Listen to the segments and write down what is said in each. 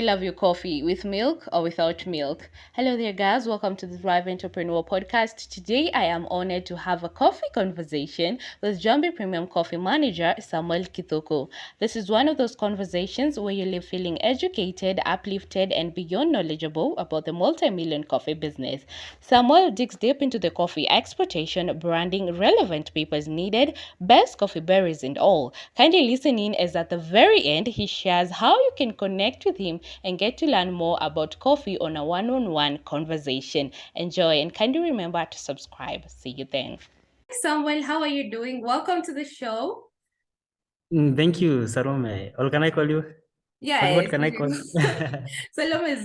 love your coffee with milk or without milk? Hello there, guys. Welcome to the Thrive Entrepreneur Podcast. Today, I am honored to have a coffee conversation with Njambi Premium Coffee Manager Samuel Githuku. This is one of those conversations where you leave feeling educated, uplifted, and beyond knowledgeable about the multi-million coffee business. Samuel digs deep into the coffee exportation, branding, relevant papers needed, best coffee berries, and all. Kindly listen in as at the very end, he shares how you can connect with him and get to learn more about coffee on a one-on-one conversation. Enjoy and kindly remember to subscribe. See you then. Samuel, how are you doing? Welcome to the show. Thank you, Salome. Or can I call you? Yeah, What can I call you? Salome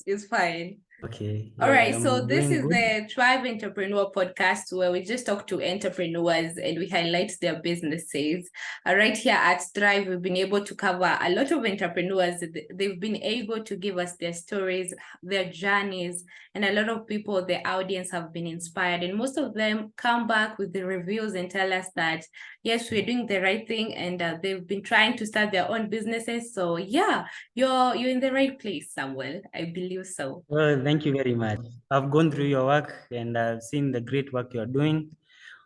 is fine. Okay. All right, I'm so this doing is good. the Thrive Entrepreneur Podcast where we just talk to entrepreneurs and we highlight their businesses. Right here at Thrive, we've been able to cover a lot of entrepreneurs. They've been able to give us their stories, their journeys, and a lot of people, the audience, have been inspired. And most of them come back with the reviews and tell us that, yes, we're doing the right thing, and they've been trying to start their own businesses. So yeah, you're in the right place, Samuel. I believe so. Well, thank you very much. I've gone through your work and I've seen the great work you're doing.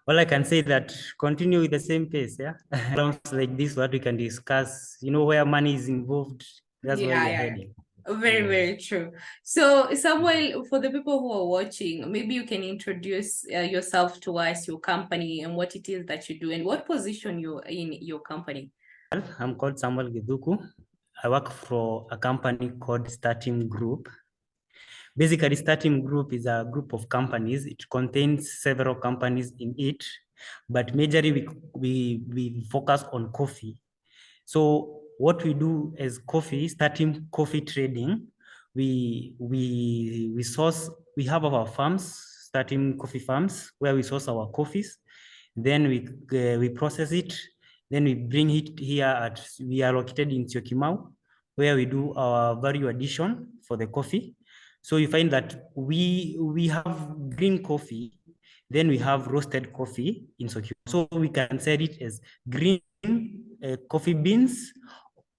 All I can say that continue with the same pace, yeah? Sounds like this, what we can discuss, where money is involved, that's where you're heading. Very, very true. So, Samuel, for the people who are watching, maybe you can introduce yourself to us, your company, and what it is that you do, and what position you're in your company. I'm called Samuel Githuku. I work for a company called Starteam Group. Basically, Starteam Group is a group of companies. It contains several companies in it, but majorly we focus on coffee. So what we do as Starteam coffee trading, we have our farms, Starteam coffee farms, where we source our coffees. Then we process it. Then we bring it here we are located in Syokimau, where we do our value addition for the coffee. So you find that we have green coffee, then we have roasted coffee in Syokimau. So we can sell it as green coffee beans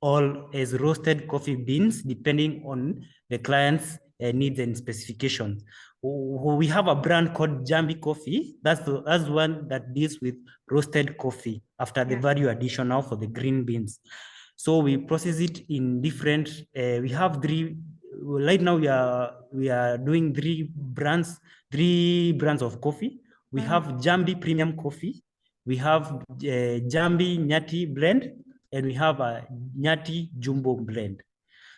or as roasted coffee beans, depending on the client's needs and specifications. We have a brand called Njambi Coffee. That's one that deals with roasted coffee after the value addition now for the green beans. So we process it in different. We have three. Right now we are doing three brands of coffee. We have Njambi Premium Coffee. We have Njambi Nyati Blend, and we have a Nyati Jumbo Blend.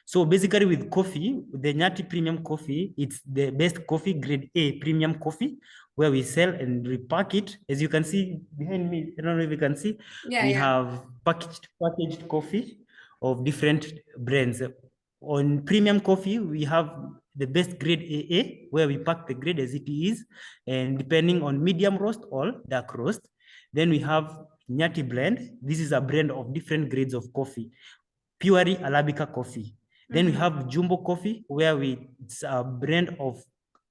So basically with coffee, the Nyati Premium Coffee, it's the best coffee, grade A premium coffee, where we sell and repack it. As you can see behind me, I don't know if you can see, we have packaged coffee of different brands. On premium coffee, we have the best grade AA, where we pack the grade as it is, and depending on medium roast or dark roast. Then we have Nyati Blend. This is a blend of different grades of coffee, purely Arabica coffee. Then we have Jumbo Coffee, where it's a blend of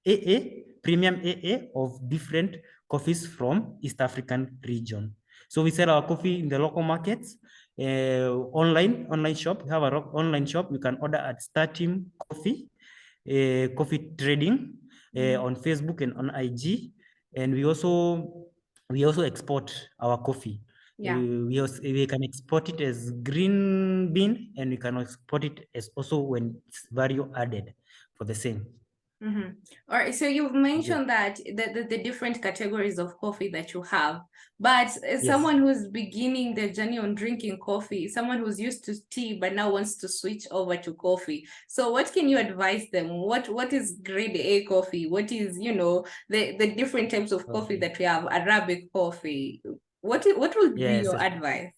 AA, premium AA of different coffees from East African region. So we sell our coffee in the local markets, online shop. We have an online shop. You can order at Starteam Coffee, coffee trading on Facebook and on IG. And we also export our coffee. We can export it as green bean, and we can export it as also when it's value added for the same. All right, so you've mentioned that the different categories of coffee that you have, but as someone who's beginning their journey on drinking coffee, someone who's used to tea but now wants to switch over to coffee, so what can you advise them? What is grade A coffee? What is, the different types of coffee that we have? Arabic coffee. What would be your advice?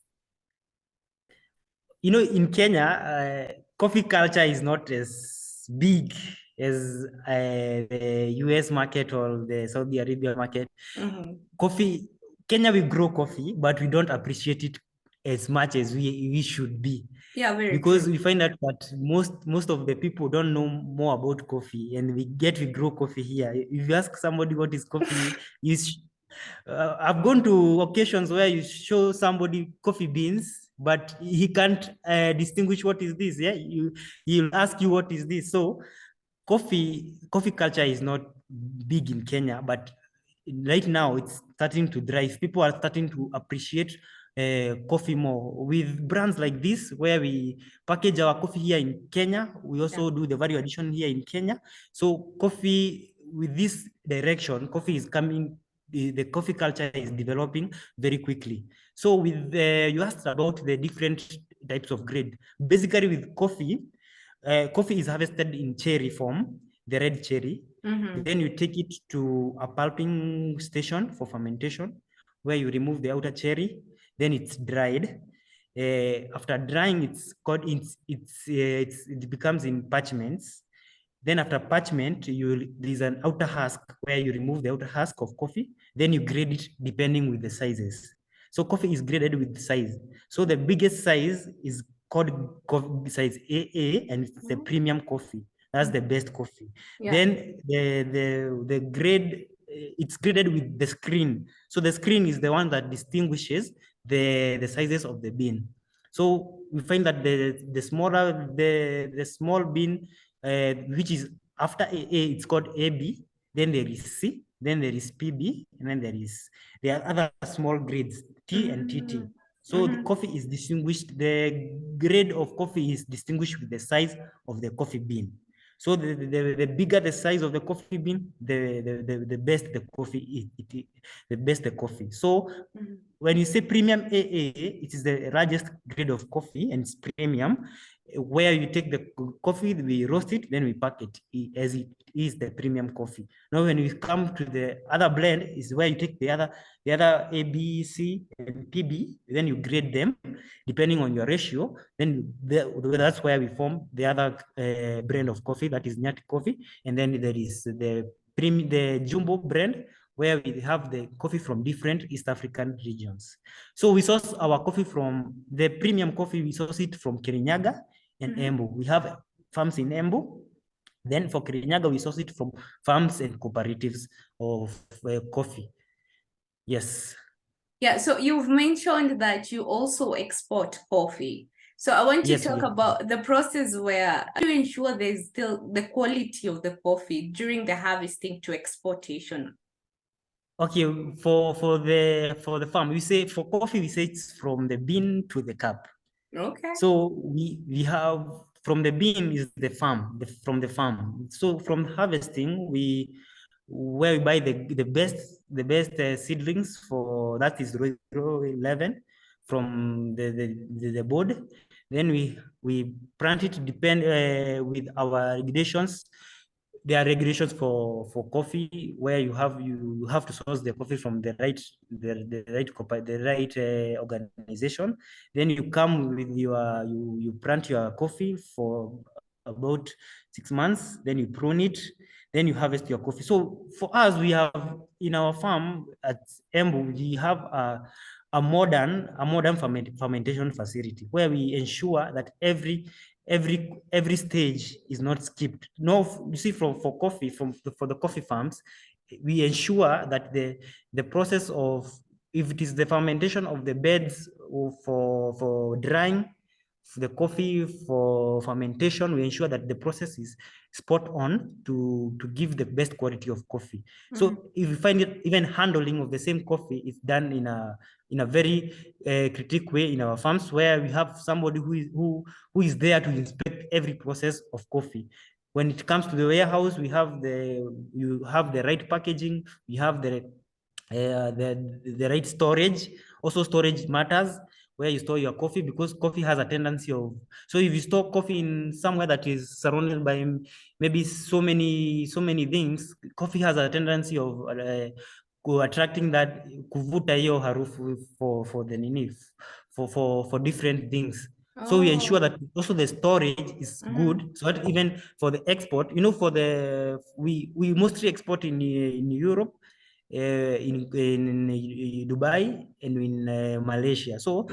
In Kenya, coffee culture is not as big as the US market or the Saudi Arabia market. Coffee, Kenya, we grow coffee, but we don't appreciate it as much as we should be. Because we find out that most of the people don't know more about coffee, and we grow coffee here. If you ask somebody what is coffee, I've gone to occasions where you show somebody coffee beans, but he can't distinguish what is this. Yeah, he'll ask you what is this. So coffee culture is not big in Kenya, but right now it's starting to drive. People are starting to appreciate coffee more with brands like this, where we package our coffee here in Kenya. We also do the value addition here in Kenya. So coffee, with this direction, coffee is coming. The coffee culture is developing very quickly. So with you asked about the different types of grade. Basically, with coffee, coffee is harvested in cherry form, the red cherry. Then you take it to a pulping station for fermentation, where you remove the outer cherry. Then it's dried. After drying, it becomes in parchments. Then after parchment, there's an outer husk where you remove the outer husk of coffee. Then you grade it depending with the sizes. So coffee is graded with size. So the biggest size is called size AA, and it's the premium coffee. That's the best coffee. Then the grade, it's graded with the screen. So the screen is the one that distinguishes the sizes of the bean. So we find that the smaller the small bean, which is after AA, it's called AB. Then there is C. Then there is PB, and then there are other small grades, T and TT. So the coffee is distinguished. The grade of coffee is distinguished with the size of the coffee bean. So the bigger the size of the coffee bean, the best the coffee is, the best the coffee. So when you say premium AA, it is the largest grade of coffee, and it's premium, where you take the coffee, we roast it, then we pack it as it is the premium coffee. Now, when we come to the other blend, is where you take the other A, B, C, and PB, then you grade them depending on your ratio. Then that's where we form the other brand of coffee, that is Nyati coffee. And then there is the jumbo brand, where we have the coffee from different East African regions. So we source our coffee from the premium coffee, we source it from Kirinyaga and Embu. We have farms in Embu. Then for Kirinyaga, we source it from farms and cooperatives of coffee. Yes. Yeah, so you've mentioned that you also export coffee. So I want to talk about the process where you ensure there's still the quality of the coffee during the harvesting to exportation. Okay, for the farm, we say for coffee, we say it's from the bean to the cup. Okay. So we have from the bean is the farm, from the farm. So from harvesting, where we buy the best seedlings, for that is 011 from the board. Then we plant it with our regulations. There are regulations for coffee, where you have to source the coffee from the right organization. Then you come with you plant your coffee for about 6 months. Then you prune it. Then you harvest your coffee. So for us, we have in our farm at Embu, we have a modern fermentation facility, where we ensure that every stage is not skipped. No, you see, for coffee, for the coffee farms, we ensure that the process of, if it is the fermentation of the beds, or for drying the coffee, for fermentation, we ensure that the process is spot on to give the best quality of coffee. So if you find it, even handling of the same coffee is done in a very critical way in our farms, where we have somebody who is there to inspect every process of coffee. When it comes to the warehouse, you have the right packaging, you have the right storage. Also, storage matters, where you store your coffee, because coffee has a tendency of, so if you store coffee in somewhere that is surrounded by maybe so many things, coffee has a tendency of attracting that kuvuta hiyo harufu for the nini, for different things. So we ensure that also the storage is good, so that even for the export, for we mostly export in Europe, in Dubai, and in Malaysia. So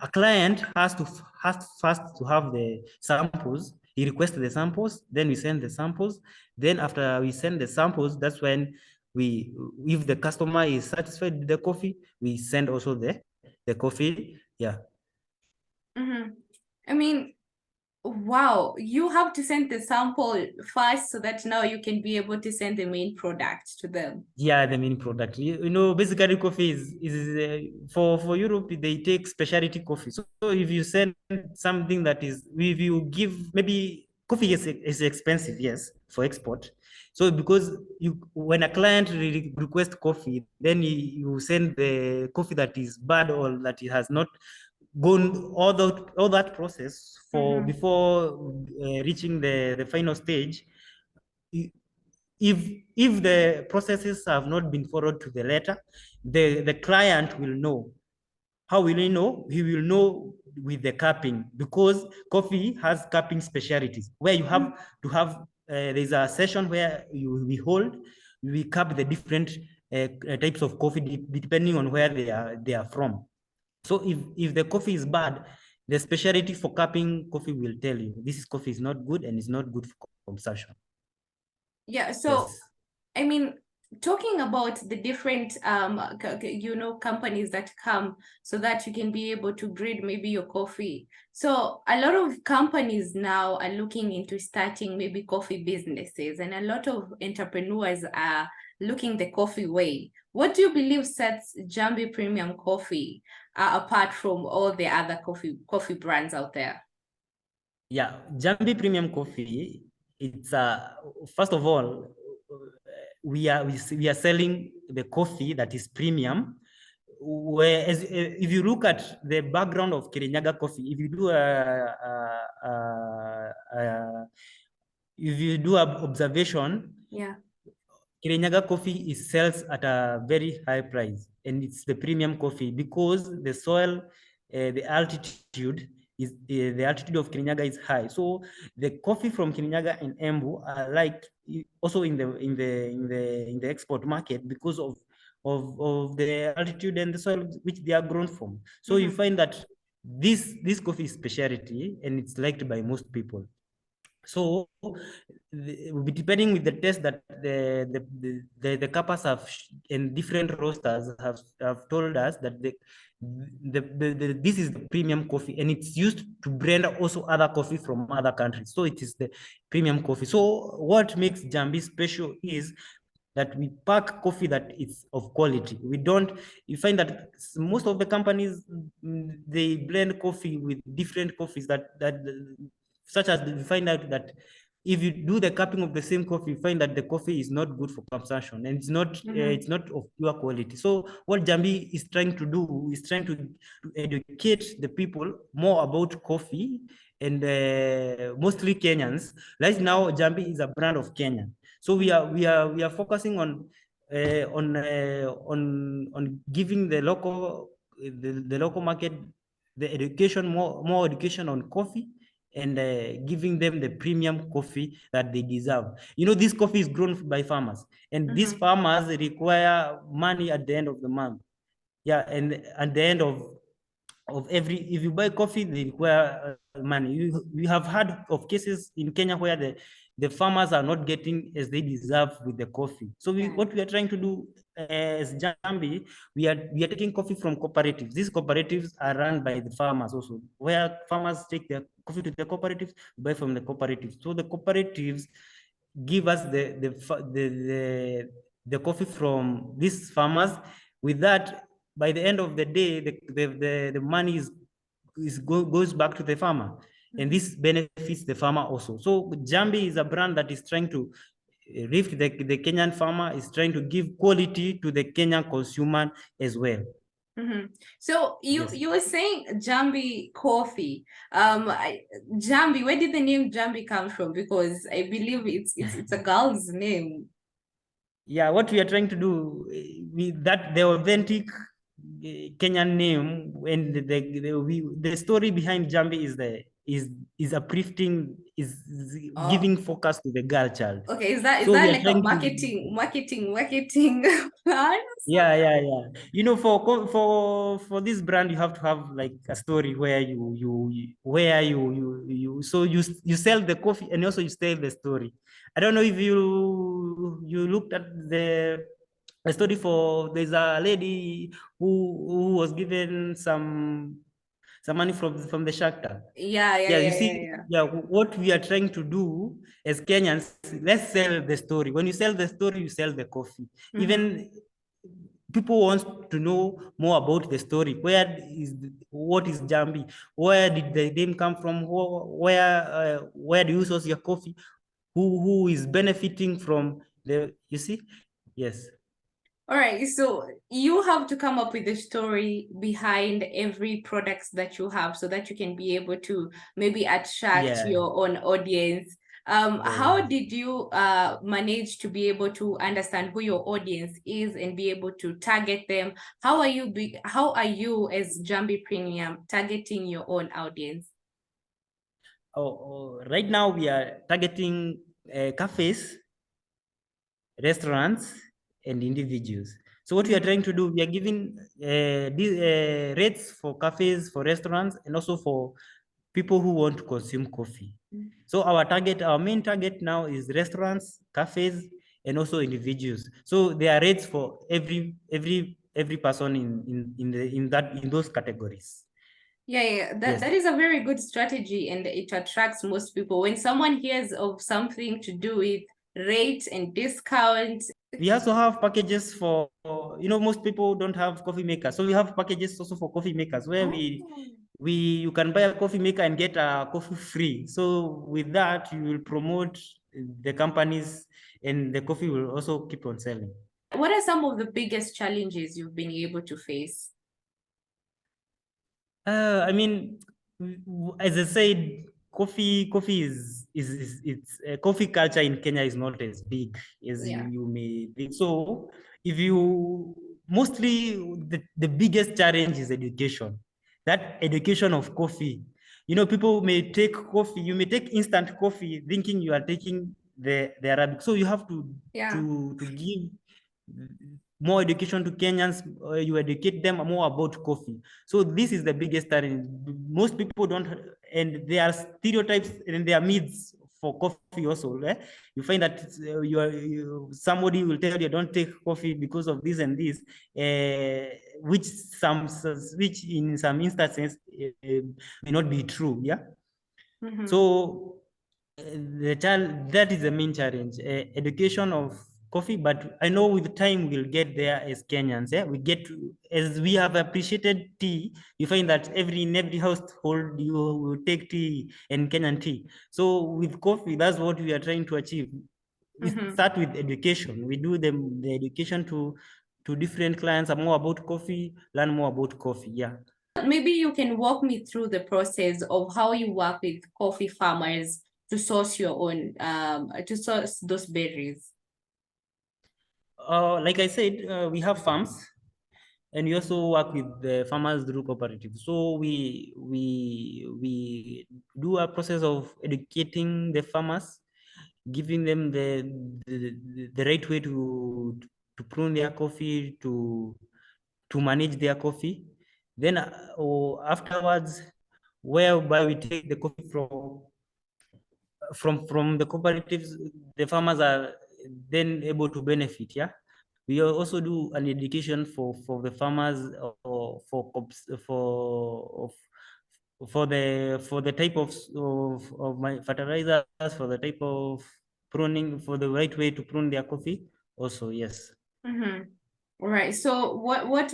a client has first to have the samples. He requests the samples, then we send the samples. Then after we send the samples, that's when if the customer is satisfied with the coffee, we send also the coffee. Yeah. I mean, wow, you have to send the sample first so that now you can be able to send the main product to them. Yeah, the main product. You know, basically coffee is for Europe, they take specialty coffee. So if you send something that is, if you give, maybe coffee is expensive, yes, for export. So because you, when a client requests coffee, then you send the coffee that is bad or that it has not gone all that process for before reaching the final stage. If the processes have not been followed to the letter, the client will know. How will he know? He will know with the cupping, because coffee has cupping specialties where you have to have there's a session where we hold, we cup the different types of coffee depending on where they are from. So if the coffee is bad, the specialty for cupping coffee will tell you this coffee is not good and is not good for consumption. Yeah, so Yes. I mean, talking about the different companies that come so that you can be able to grade maybe your coffee. So a lot of companies now are looking into starting maybe coffee businesses, and a lot of entrepreneurs are looking the coffee way. What do you believe sets Njambi Premium Coffee apart from all the other coffee brands out there? Yeah, Njambi Premium Coffee, it's first of all, we are selling the coffee that is premium. Whereas if you look at the background of Kirinyaga coffee, if you do a observation, Yeah. Kirinyaga coffee is sells at a very high price, and it's the premium coffee because the soil, the altitude is the altitude of Kirinyaga is high. So the coffee from Kirinyaga and Embu are like also in the export market because of the altitude and the soil which they are grown from. So you find that this coffee is specialty and it's liked by most people. So depending with the test that the cappers have and different roasters have told us that this is the premium coffee, and it's used to blend also other coffee from other countries. So it is the premium coffee. So what makes Njambi special is that we pack coffee that is of quality. We don't, you find that most of the companies, they blend coffee with different coffees that such as you find out that if you do the cupping of the same coffee, you find that the coffee is not good for consumption and it's not of pure quality. So what Njambi is trying to do is trying to educate the people more about coffee, and mostly Kenyans. Right now, Njambi is a brand of Kenya. So we are focusing on giving the local market the education, more education on coffee, and giving them the premium coffee that they deserve. You know, this coffee is grown by farmers, and these farmers require money at the end of the month. Yeah, and at the end of every, if you buy coffee, they require money. We have heard of cases in Kenya where the farmers are not getting as they deserve with the coffee. So what we are trying to do as Njambi, we are taking coffee from cooperatives. These cooperatives are run by the farmers also, where farmers take their coffee to the cooperatives, buy from the cooperatives. So the cooperatives give us the coffee from these farmers. With that, by the end of the day, the money goes back to the farmer, and this benefits the farmer also. So Njambi is a brand that is trying to lift the Kenyan farmer, is trying to give quality to the Kenyan consumer as well. So you were saying Njambi coffee. Njambi, where did the name Njambi come from? Because I believe it's a girl's name. Yeah, what we are trying to do with that, the authentic Kenyan name, and the story behind Njambi is uplifting, is giving focus to the girl child. Okay, is that So we are like a trying to marketing plan? yeah. You know, for this brand, you have to have like a story where you sell the coffee and also you tell the story. I don't know if you looked at the a story for, there's a lady who was given some money from the Shark Tank. Yeah, Yeah, you see, what we are trying to do as Kenyans, let's sell the story. When you sell the story, you sell the coffee. Even people want to know more about the story. What is Njambi? Where did the name come from? Where do you source your coffee? Who is benefiting from the, you see? Yes. All right, so you have to come up with the story behind every product that you have so that you can be able to maybe attract your own audience. How did you manage to be able to understand who your audience is and be able to target them? How are you as Njambi Premium targeting your own audience? Right now we are targeting cafes, restaurants, and individuals. So what we are trying to do, we are giving rates for cafes, for restaurants, and also for people who want to consume coffee. So our main target now is restaurants, cafes, and also individuals. So there are rates for every person in those categories. Yeah, that is a very good strategy, and it attracts most people. When someone hears of something to do with rates and discounts. We also have packages for, most people don't have coffee makers. So we have packages also for coffee makers where you can buy a coffee maker and get a coffee free. So with that, you will promote the companies and the coffee will also keep on selling. What are some of the biggest challenges you've been able to face? I mean, as I said, coffee is it's coffee culture in Kenya is not as big as you may think. So if you mostly the biggest challenge is education. That education of coffee. People may take coffee, you may take instant coffee thinking you are taking the Arabic. So you have to give more education to Kenyans, you educate them more about coffee. So this is the biggest challenge. Most people don't, and there are stereotypes and there are myths for coffee also. You find that somebody will tell you don't take coffee because of this and this, which in some instances may not be true. Yeah. So that is the main challenge, education of coffee. But I know with time we'll get there as Kenyans. As we have appreciated tea, you find that in every household you will take tea and Kenyan tea. So with coffee, that's what we are trying to achieve. We start with education. We do the education to different clients, are more about coffee, learn more about coffee. Yeah. Maybe you can walk me through the process of how you work with coffee farmers to source your own, to source those berries. Like I said, we have farms, and we also work with the farmers through cooperatives. So we do a process of educating the farmers, giving them the right way to prune their coffee, to manage their coffee. Then afterwards, whereby we take the coffee from the cooperatives, the farmers are then able to benefit. Yeah. We also do an education for the farmers, or for the type of my fertilizers, for the type of pruning, for the right way to prune their coffee also. Yes. All right. So what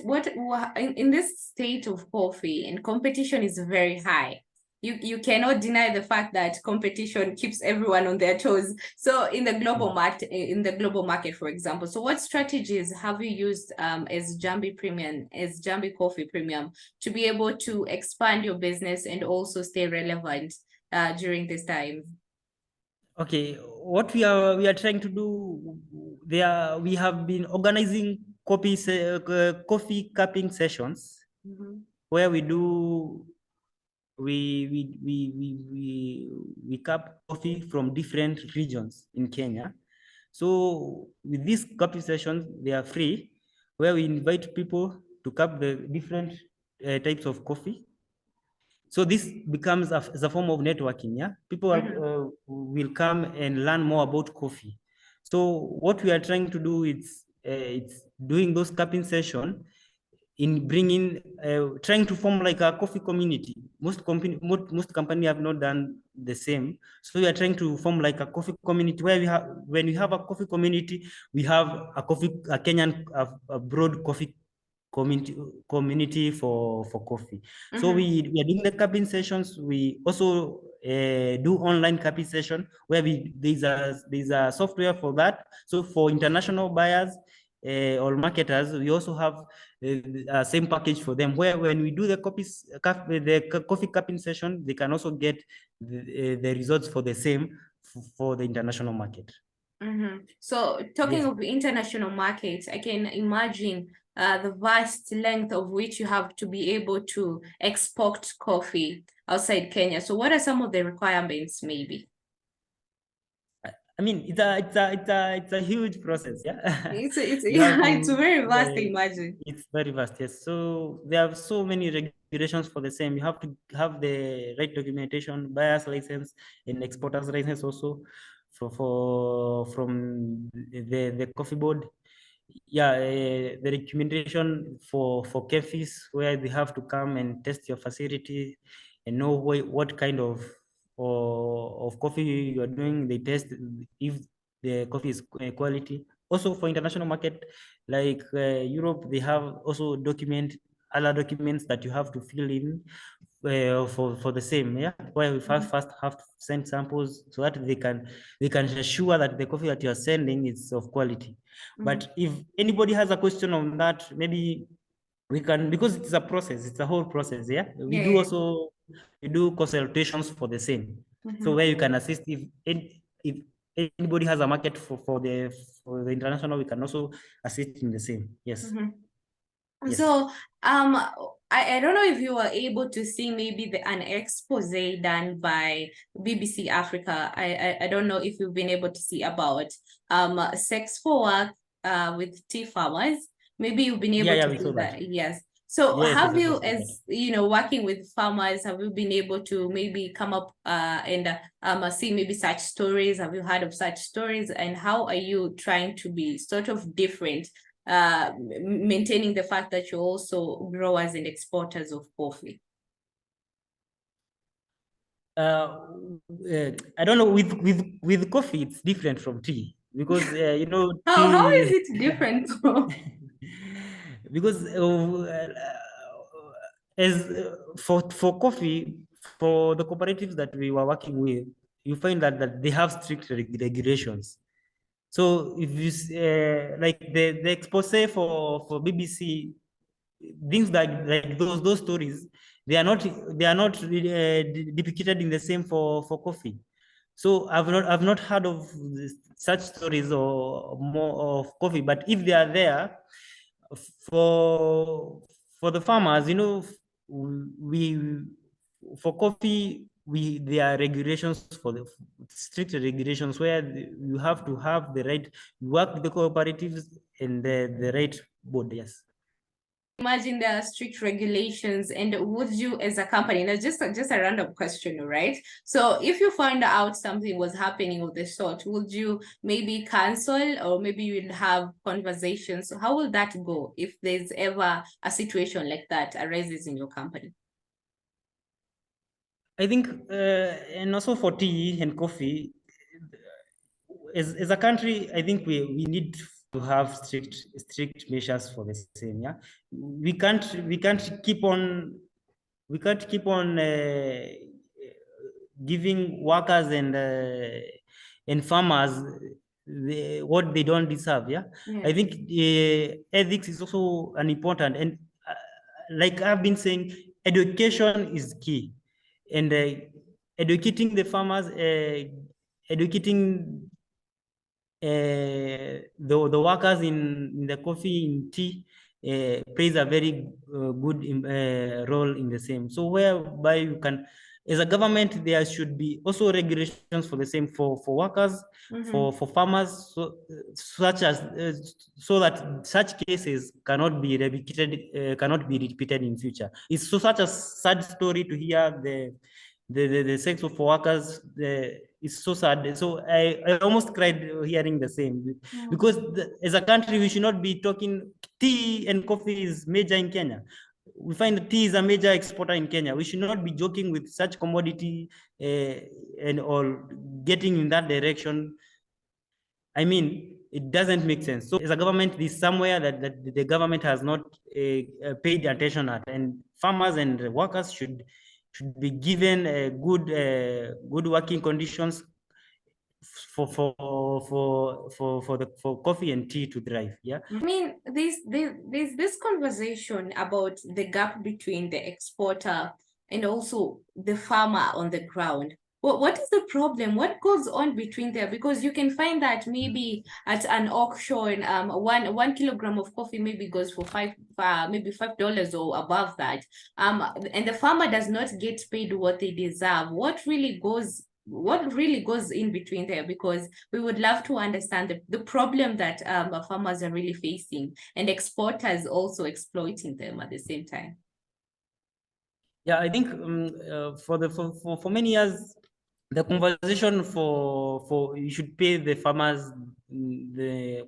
in this state of coffee, and competition is very high. You cannot deny the fact that competition keeps everyone on their toes. So in the global market, for example, so what strategies have you used as Njambi Coffee Premium, to be able to expand your business and also stay relevant during this time? Okay, what we are trying to do, we have been organizing coffee cupping sessions, where we cup coffee from different regions in Kenya. So with these cupping sessions, they are free, where we invite people to cup the different types of coffee. So this becomes as a form of networking. Yeah, people will come and learn more about coffee. So what we are trying to do is it's doing those cupping session in bringing, trying to form like a coffee community. Most company have not done the same. So we are trying to form like a coffee community where when we have a coffee community, we have a Kenyan, a broad coffee community for coffee. So we are doing the cupping sessions. We also do online cupping session where there's a software for that. So for international buyers or marketers, we also have same package for them, where when we do the coffee cupping session, they can also get the results for the same for the international market. So talking of international markets, I can imagine the vast length of which you have to be able to export coffee outside Kenya. So what are some of the requirements, maybe? I mean, it's a huge process, yeah. It's a very vast, imagine. It's very vast, yes. So there are so many regulations for the same. You have to have the right documentation, buyer's license, and exporter's license also from the coffee board. Yeah, the recommendation for cafes where they have to come and test your facility and know what kind of coffee you are doing. They test if the coffee is quality. Also for international market like Europe, they have also other documents that you have to fill in for the same, yeah, where we first have to send samples so that they can assure that the coffee that you are sending is of quality. But if anybody has a question on that, maybe we can, because it's a process, it's a whole process, yeah. We do consultations for the same. So where you can assist if anybody has a market for the international, we can also assist in the same. Yes. Yes. So I don't know if you were able to see maybe an expose done by BBC Africa. I don't know if you've been able to see about sex for work with tea farmers. Maybe you've been able to see that. Yes. So yes, have you, as you know, working with farmers, have you been able to maybe come up and see maybe such stories? Have you heard of such stories? And how are you trying to be sort of different, maintaining the fact that you're also growers and exporters of coffee? I don't know, with coffee it's different from tea, because you know, how is it different? Because as for coffee, for the cooperatives that we were working with, you find that they have strict regulations. So if you like the expose for BBC, things like those stories, they are not depicted in the same for coffee. So I've not heard of such stories or more of coffee, but if they are there for the farmers, you know, we for coffee, there are regulations for the strict regulations where you have to have the right, work with the cooperatives and the right board. Yes. Imagine there are strict regulations, and would you, as a company, now just a random question, right? So if you find out something was happening of the sort, would you maybe cancel, or maybe you'd have conversations? So how will that go if there's ever a situation like that arises in your company? I think, and also for tea and coffee, as a country, I think we need to have strict measures for the same. Yeah, we can't keep on giving workers and farmers what they don't deserve. Yeah, I think ethics is also an important, and like I've been saying, education is key, and educating the farmers, educating the workers in the coffee, in tea, plays a very good role in the same. So whereby you can, as a government, there should be also regulations for the same for workers, for farmers, such as so that such cases cannot be repeated in future. It's such a sad story to hear the sex of workers it's so sad. So I almost cried hearing the same, because as a country, we should not be talking. Tea and coffee is major in Kenya. We find that tea is a major exporter in Kenya. We should not be joking with such commodity and or getting in that direction. I mean, it doesn't make sense. So as a government, there's somewhere that the government has not paid attention at, and farmers and workers should be given good working conditions for coffee and tea to thrive. Yeah. I mean, there's this conversation about the gap between the exporter and also the farmer on the ground. What is the problem? What goes on between there? Because you can find that maybe at an auction, one kilogram of coffee maybe goes for maybe $5 or above that. And the farmer does not get paid what they deserve. What really goes in between there? Because we would love to understand the problem that farmers are really facing, and exporters also exploiting them at the same time. Yeah, I think for many years, the conversation for you should pay the farmers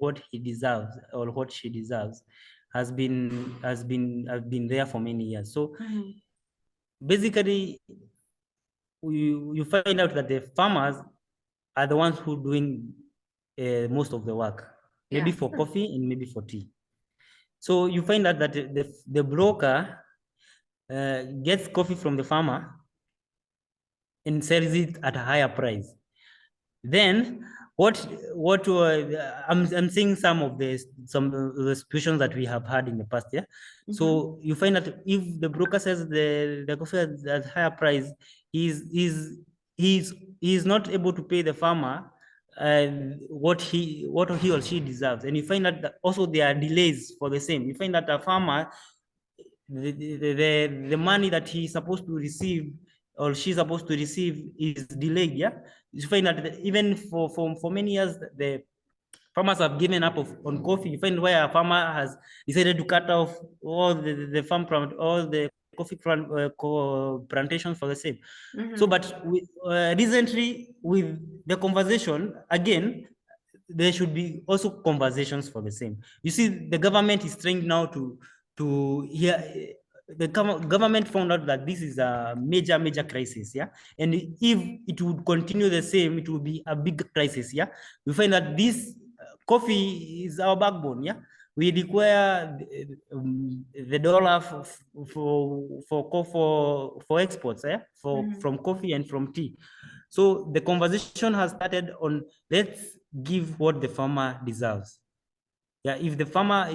what he deserves or what she deserves has been there for many years. So basically, you find out that the farmers are the ones who doing most of the work, maybe for coffee and maybe for tea. So you find out that the broker gets coffee from the farmer and sells it at a higher price. Then I'm seeing some of the situations that we have had in the past. Yeah. So you find that if the broker says the coffee at higher price, he's not able to pay the farmer what he or she deserves. And you find that also there are delays for the same. You find that a farmer, the money that he's supposed to receive or she's supposed to receive is delayed. Yeah. You find that even for many years, the farmers have given up on coffee. You find where a farmer has decided to cut off all the farm all the coffee plantations for the same. So, but recently with the conversation again, there should be also conversations for the same. You see, the government is trying now to hear. The government found out that this is a major crisis. Yeah. And if it would continue the same, it would be a big crisis. Yeah. We find that this coffee is our backbone. Yeah. We require the dollar for exports. Yeah. From coffee and from tea. So the conversation has started on, let's give what the farmer deserves. Yeah, if the farmer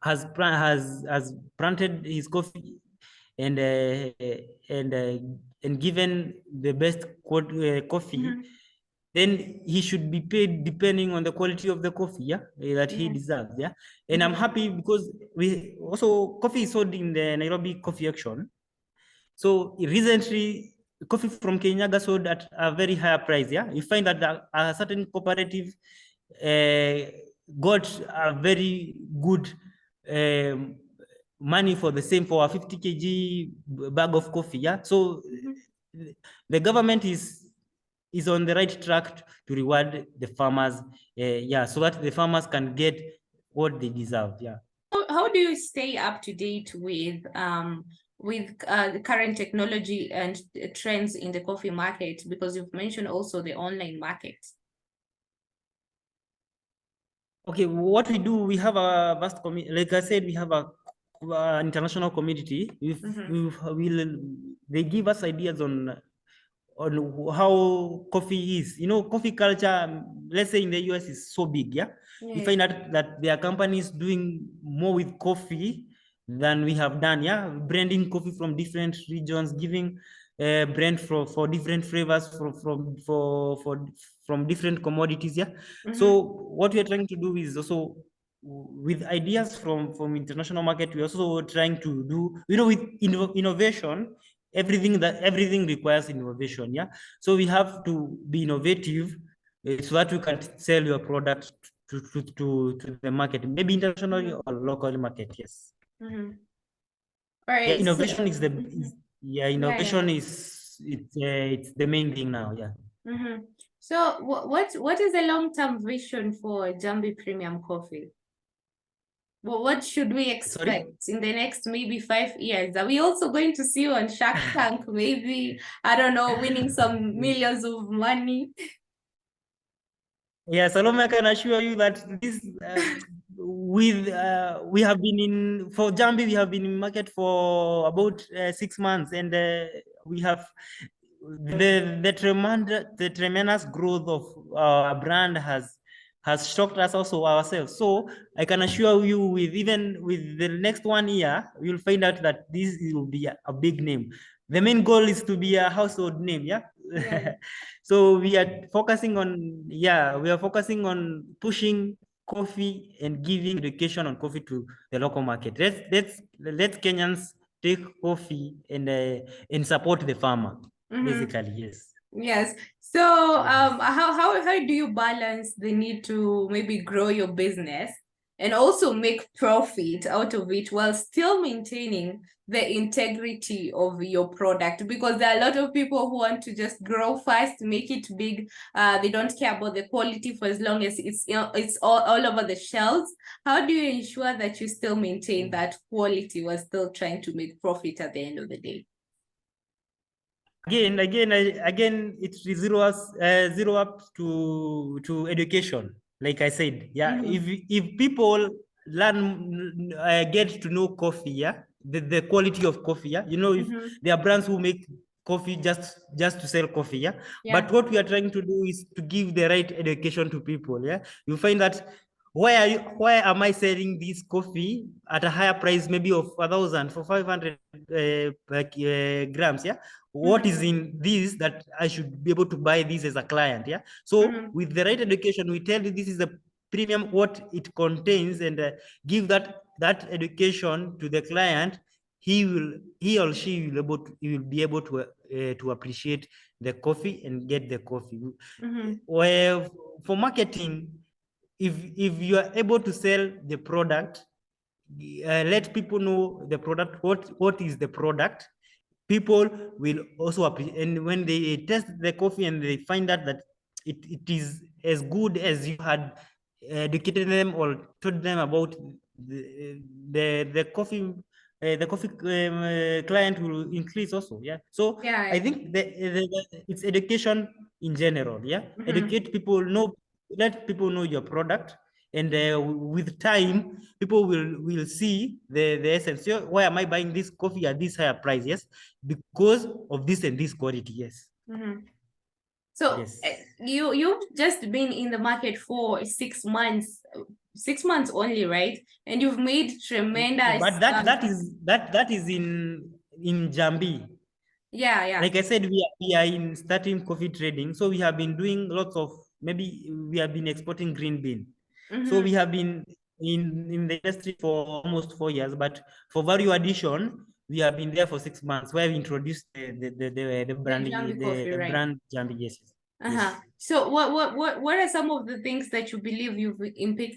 has planted his coffee and given the best coffee, then he should be paid depending on the quality of the coffee, yeah, that he deserves. Yeah. And I'm happy because we also coffee is sold in the Nairobi Coffee Auction. So recently, coffee from Kenya sold at a very high price. Yeah, you find that a certain cooperative got a very good money for the same, for a 50 kg bag of coffee. Yeah, so the government is on the right track to reward the farmers. Yeah, so that the farmers can get what they deserve. Yeah. How do you stay up to date with the current technology and trends in the coffee market? Because you've mentioned also the online market. Okay, what we do, we have a vast community. Like I said, we have a international community. They give us ideas on how coffee is. You know, coffee culture, let's say in the US, is so big. Yeah. You find out that there are companies doing more with coffee than we have done. Yeah. Branding coffee from different regions, giving brand for different flavors from different commodities. Yeah. So what we are trying to do is also, with ideas from international market, we're also trying to do, you know, with innovation. Everything requires innovation. Yeah. So we have to be innovative so that we can sell your product to the market, maybe internationally or local market. Yes. All right. Yeah, innovation is the innovation it's the main thing now. Yeah. Mm-hmm. So what is the long-term vision for Njambi Premium Coffee? Well, what should we expect in the next maybe 5 years? Are we also going to see you on Shark Tank? Maybe, I don't know, winning some millions of money? Yeah, Salome, I can assure you that this we have been in for Njambi, we have been in market for about 6 months, and we have the tremendous growth of our brand has shocked us also ourselves. So I can assure you, with even with the next 1 year, you'll find out that this will be a big name. The main goal is to be a household name. Yeah. So we are focusing on pushing coffee and giving education on coffee to the local market. Let's Kenyans take coffee and support the farmer. Basically, yes. Yes. So how do you balance the need to maybe grow your business and also make profit out of it while still maintaining the integrity of your product? Because there are a lot of people who want to just grow fast, make it big. They don't care about the quality for as long as it's all over the shelves. How do you ensure that you still maintain that quality while still trying to make profit at the end of the day? Again, it's zero up to education. Like I said, yeah. If people learn, get to know coffee, yeah, the quality of coffee, yeah. If there are brands who make coffee just to sell coffee, yeah. But what we are trying to do is to give the right education to people, yeah. You find that why am I selling this coffee at a higher price, maybe of 1,000 for 500 grams, yeah? What is in this that I should be able to buy this as a client, yeah? So with the right education, we tell you this is the premium, what it contains, and give that education to the client. He or she will be able to appreciate the coffee and get the coffee. Well, for marketing, if you are able to sell the product, let people know the product, what is the product, people will also appreciate. And when they test the coffee and they find out that it is as good as you had educated them or told them about, the coffee, client will increase also. Yeah. So I think it's education in general. Yeah. Educate people, let people know your product, and with time, people will see the essence. So why am I buying this coffee at this higher price? Yes, because of this and this quality. Yes. So yes. You've just been in the market for 6 months, 6 months only, right? And you've made tremendous. But that is in Njambi. Yeah. Like I said, we are in Starteam coffee trading, so we have been doing lots of, maybe we have been exporting green bean. So we have been in the industry for almost 4 years, but for value addition, we have been there for 6 months, where we introduced the brand, the brand Njambi. Yes. So what are some of the things that you believe you've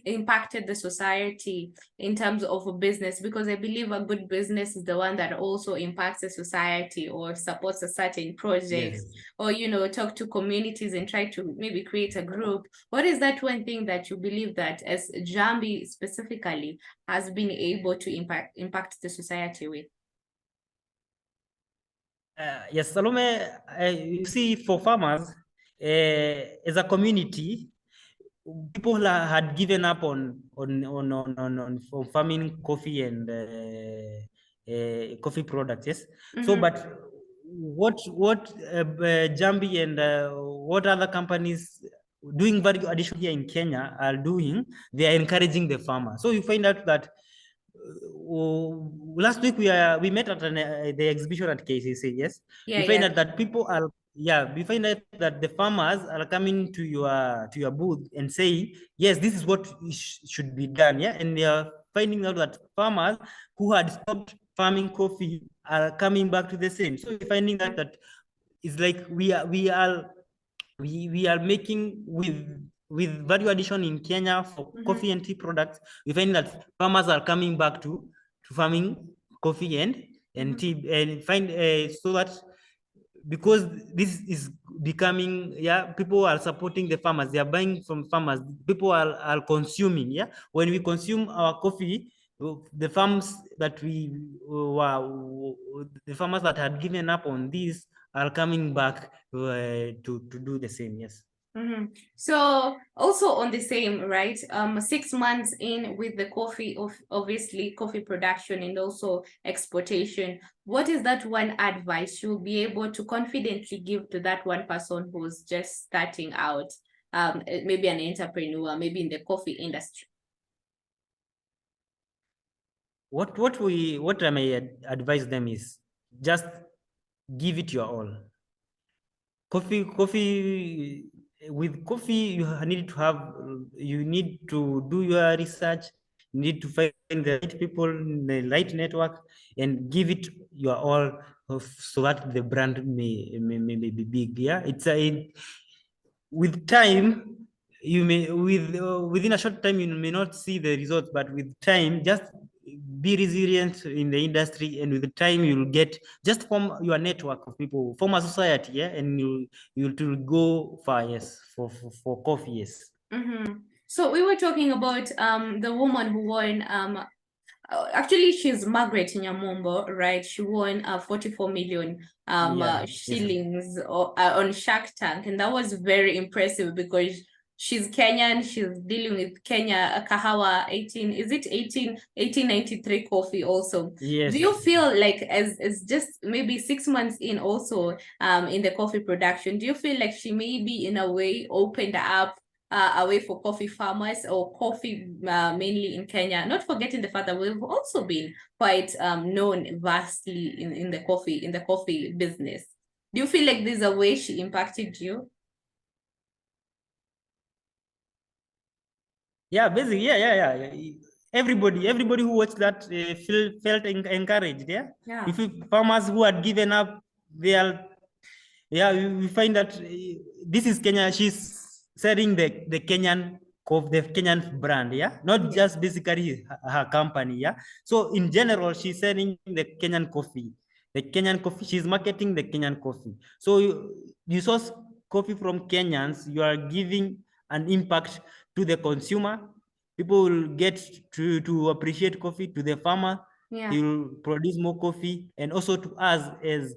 impacted the society in terms of a business? Because I believe a good business is the one that also impacts the society or supports a certain project, or talk to communities and try to maybe create a group. What is that one thing that you believe that as Njambi specifically has been able to impact the society with? Yes, Salome, you see, for farmers, as a community, people had given up on farming coffee and coffee products. Yes. So, but what Njambi and what other companies doing value addition here in Kenya are doing, they are encouraging the farmer. So you find out that last week we met at the exhibition at KCC. Yes. We find out that people are, we find out that the farmers are coming to your booth and saying, yes, this is what should be done. Yeah. And they are finding out that farmers who had stopped farming coffee are coming back to the same. So we're finding out that it's like we are making with value addition in Kenya for coffee and tea products. We find that farmers are coming back to farming coffee and tea, and find so that because this is becoming, people are supporting the farmers, they are buying from farmers, people are consuming. When we consume our coffee, the farms that the farmers that had given up on this are coming back to do the same. Yes. So also on the same, right? 6 months in with the coffee, of obviously coffee production and also exportation. What is that one advice you'll be able to confidently give to that one person who's just starting out, maybe an entrepreneur, maybe in the coffee industry? What I may advise them is just give it your all. Coffee with coffee, you need to do your research, you need to find the right people, the right network, and give it your all, so that the brand may be big. With time, you may within a short time you may not see the results, but with time, just be resilient in the industry, and with time you'll get, just form your network of people, form a society, and you'll go far. Yes, for coffee. Yes. So we were talking about the woman who won actually she's Margaret Nyamombo, right? She won 44 million Yes. shillings on Shark Tank, and that was very impressive because she's Kenyan, she's dealing with Kenya Kahawa 1893 coffee also. Yes. Do you feel like as just maybe 6 months in also in the coffee production, do you feel like she maybe in a way opened up away for coffee farmers or coffee mainly in Kenya, not forgetting the fact that we've also been quite known vastly in the coffee business? Do you feel like there's a way she impacted you? Basically, everybody who watched that felt encouraged. If farmers who had given up, they are, we find that this is Kenya. She's selling the Kenyan of the Kenyan brand. Not just basically her company. So in general, she's selling the Kenyan coffee. The Kenyan coffee, she's marketing the Kenyan coffee. So you source coffee from Kenyans, you are giving an impact to the consumer. People will get to appreciate coffee. To the farmer, he will produce more coffee, and also to us as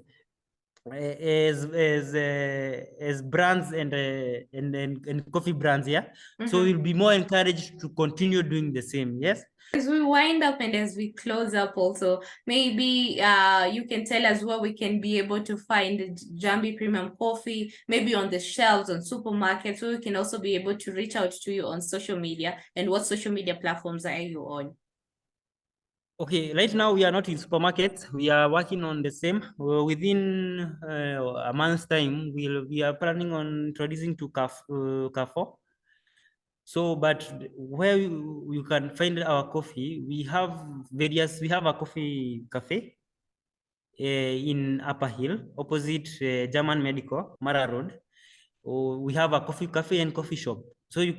brands and coffee brands. So we'll be more encouraged to continue doing the same. Yes. As we wind up and as we close up also, maybe you can tell us where we can be able to find Njambi Premium Coffee, maybe on the shelves on supermarkets, so we can also be able to reach out to you on social media, and what social media platforms are you on? Okay, right now we are not in supermarkets. We are working on the same. Within a month's time, we are planning on introducing to Carrefour. So, but where you can find our coffee, we have a coffee cafe in Upper Hill, opposite German Medical, Mara Road. We have a coffee cafe and coffee shop. So if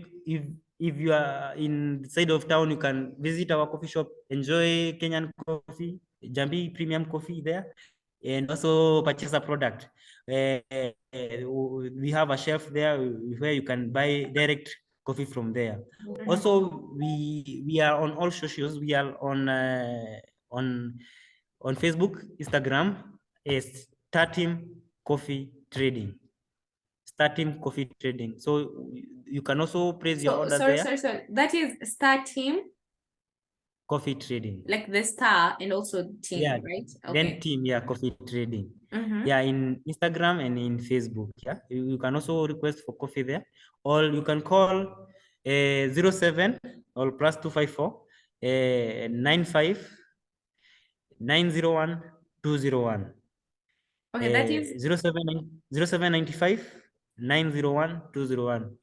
you are in the side of town, you can visit our coffee shop, enjoy Kenyan coffee, Njambi Premium coffee there, and also purchase a product. We have a shelf there where you can buy direct coffee from there. Also, we are on all socials. We are on Facebook, Instagram, is Starteam Coffee Trading. Starteam Coffee Trading. So you can also place your order sorry, there. sorry. That is Starteam Coffee Trading. like the star and also team, right? Then team, coffee trading. Mm-hmm. In Instagram and in Facebook. You can also request for coffee there, or you can call 07 or plus 254 95 901 201. Okay, that is 0795 901 201.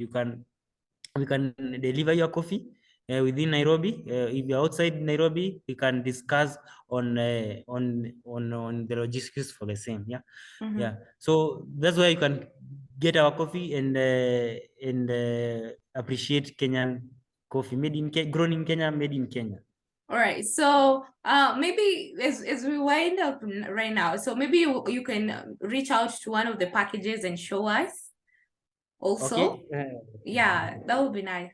We can deliver your coffee within Nairobi. If you're outside Nairobi, we can discuss on the logistics for the same. So that's why you can get our coffee and appreciate Kenyan coffee, grown in Kenya, made in Kenya. All right. So maybe as we wind up right now, so maybe you can reach out to one of the packages and show us also. Okay. Yeah, that would be nice.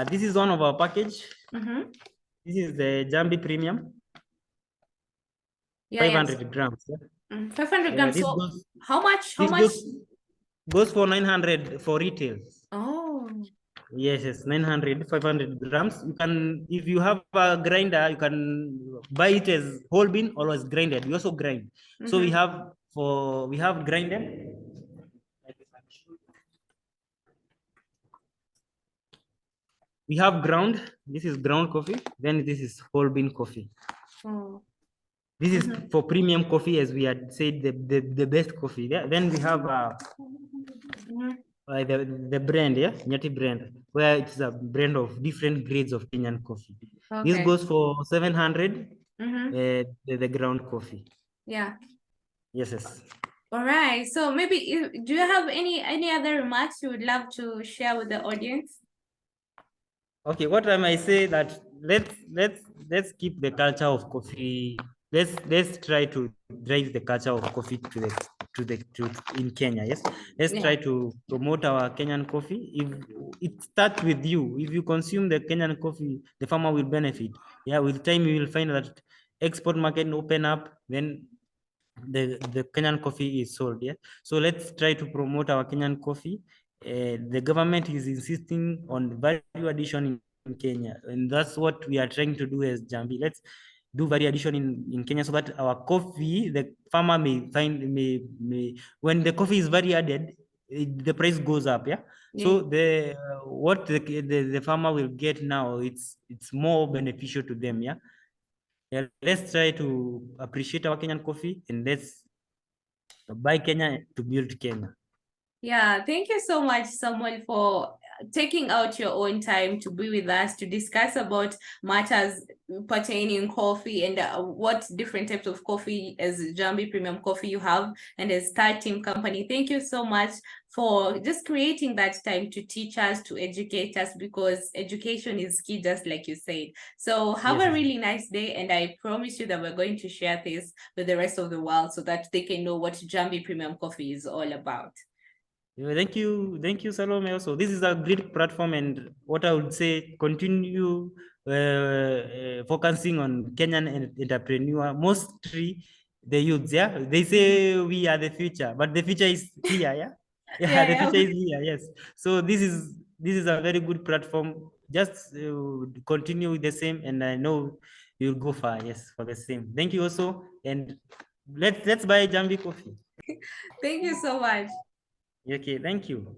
This is one of our package. Mm-hmm. This is the Njambi Premium. Yeah, yes. 500 grams. Yeah? 500 Yeah, grams. this So goes. how much? How This much? goes for 900 for retail. Oh. Yes, yes, 900, 500 grams. You can, if you have a grinder, you can buy it as whole bean or as grinded. We also grind. So we have grinded. We have ground. This is ground coffee. Then this is whole bean coffee. Oh. This is for premium coffee, as we had said, the best coffee. Yeah? Then we have the brand, yeah, Nyati brand, where it's a brand of different grades of Kenyan coffee. This Okay. goes for 700, Mm-hmm. the ground coffee. Yeah. Yes, yes. All right. So maybe do you have any other remarks you would love to share with the audience? Okay, what I might say that let's keep the culture of coffee. Let's try to drive the culture of coffee to in Kenya. Yes, let's Yeah. try to promote our Kenyan coffee. If it starts with you, if you consume the Kenyan coffee, the farmer will benefit. Yeah, with time you will find that export market open up. Then the Kenyan coffee is sold. Yeah, so let's try to promote our Kenyan coffee. The government is insisting on value addition in Kenya, and that's what we are trying to do as Njambi. Let's do value addition in Kenya so that our coffee, the farmer may when the coffee is value added, the price goes up. Yeah. So the what the farmer will get now, it's more beneficial to them. Yeah. Yeah, let's try to appreciate our Kenyan coffee and let's buy Kenya to build Kenya. Yeah, thank you so much, Samuel, for taking out your own time to be with us to discuss about matters pertaining coffee and what different types of coffee as Njambi Premium Coffee you have and as Starteam company. Thank you so much for just creating that time to teach us, to educate us, because education is key, just like you said. So have Yes. a really nice day, and I promise you that we're going to share this with the rest of the world so that they can know what Njambi Premium Coffee is all about. Yeah, thank you, Salome. Also, this is a great platform, and what I would say, continue focusing on Kenyan entrepreneur, mostly the youths. Yeah, they say we are the future, but the future is here. Yeah, yeah, the Yeah. future is here. Yes. So this is a very good platform. Just continue with the same, and I know you'll go far. Yes, for the same. Thank you also, and let's buy Njambi coffee. Thank you so much. Okay, thank you.